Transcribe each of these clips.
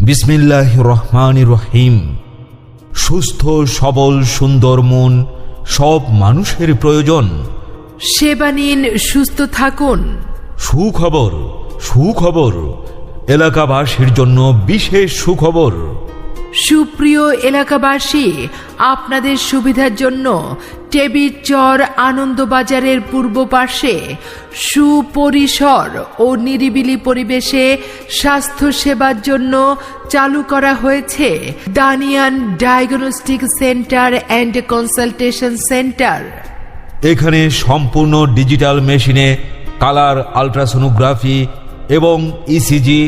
বিসমিল্লাহির রহমানির রহিম। সুস্থ সবল সুন্দর মন সব মানুষের প্রয়োজন। সেবা নিন, সুস্থ থাকুন। সুখবর, সুখবর, এলাকাবাসীর জন্য বিশেষ সুখবর। সুপ্রিয় এলাকাবাসী, আপনাদের সুবিধার জন্য টেবির চর আনন্দবাজারের পূর্ব পাশে সুপরিসর ও নিরিবিলি পরিবেশে স্বাস্থ্য সেবার জন্য চালু করা হয়েছে Danian diagnostic centre and consultation centre. এখানে সম্পূর্ণ ডিজিটাল মেশিনে কালার আল্ট্রাসোনোগ্রাফি এবং ইসিজি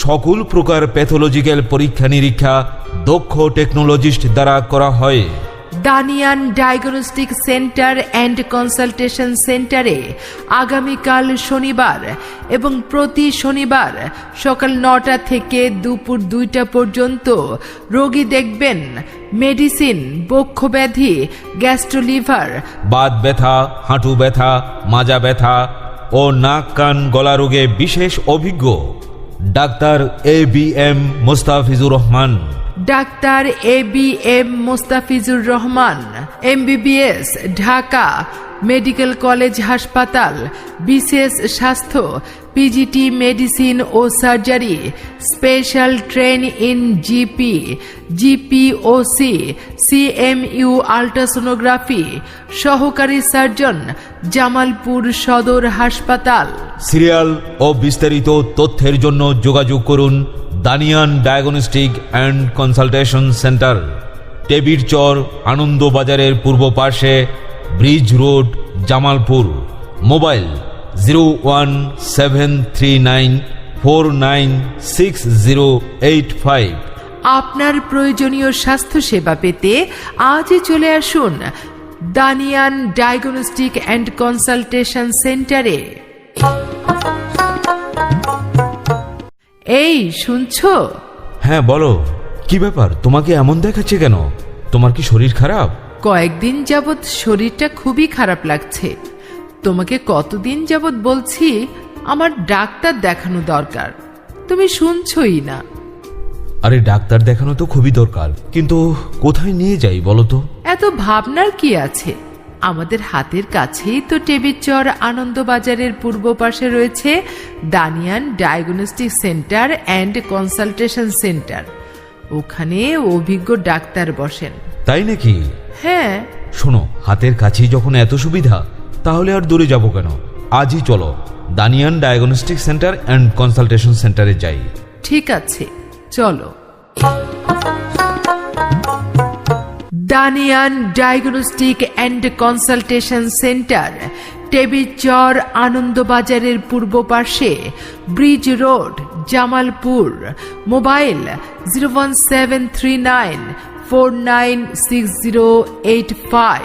সকল প্রকার প্যাথোলজিক্যাল পরীক্ষা নিরীক্ষা দক্ষ টেকনোলজিস্ট দ্বারা করা হয়। দানিয়ান ডায়াগনস্টিক সেন্টার অ্যান্ড কনসালটেশন সেন্টারে আগামীকাল শনিবার এবং প্রতি শনিবার সকাল 9টা থেকে দুপুর 2টা পর্যন্ত রোগী দেখবেন মেডিসিন, বক্ষব্যাধি, গ্যাস্ট্রোলিভার, বাত ব্যথা, হাঁটু ব্যথা, মাজা ব্যথা ও নাক কান গলা রোগে বিশেষ অভিজ্ঞ doctor ABM Mostafizur Rahman, doctor ABM Mostafizur Rahman, MBBS, Dhaka medical college হাসপাতাল, বিশেষ স্বাস্থ্য, PGT মেডিসিন ও surgery, special train in GP, GPOC, CMU ultrasonography, সহকারী সার্জন, জামালপুর সদর হাসপাতাল। সিরিয়াল ও বিস্তারিত তথ্যের জন্য যোগাযোগ করুন Danian diagnostic and consultation centre, Tebir Char আনন্দবাজারের পূর্ব পাশে, ব্রিজ রোড, জামালপুর। মোবাইল 01739496085। আপনার প্রয়োজনীয় স্বাস্থ্য সেবা পেতে আজই চলে আসুন দানিয়ান ডায়াগনস্টিক অ্যান্ড কনসালটেশন সেন্টারে। এই শুনছো? হ্যাঁ বলো, কি ব্যাপার? তোমাকে এমন দেখাচ্ছে কেন? তোমার কি শরীর খারাপ? কয়েকদিন যাবৎ শরীরটা খুবই খারাপ লাগছে। তোমাকে কতদিন যাবৎ বলছি আমার ডাক্তার দেখানো দরকার, তুমি শুনছই না। আরে ডাক্তার দেখানো তো খুবই দরকার, কিন্তু কোথায় নিয়ে যাই বলো তো? এত ভাবনার কি আছে? আমাদের হাতের কাছেই তো টেবির চর আনন্দবাজারের পূর্ব পাশে রয়েছে Danian diagnostic centre and consultation centre. ওখানে অভিজ্ঞ ডাক্তার বসেন। তাই নাকি? হ্যাঁ। শোনো, হাতের কাছেই যখন এত সুবিধা, তাহলে আর দূরে যাব কেন? আজই চলো দানিয়ান ডায়াগনস্টিক সেন্টার অ্যান্ড কনসালটেশন সেন্টারে যাই। ঠিক আছে, চলো। দানিয়ান diagnostic and consultation centre, Tebir Char আনন্দবাজারের পূর্ব পাশে, ব্রিজ রোড, জামালপুর। মোবাইল 01739496085।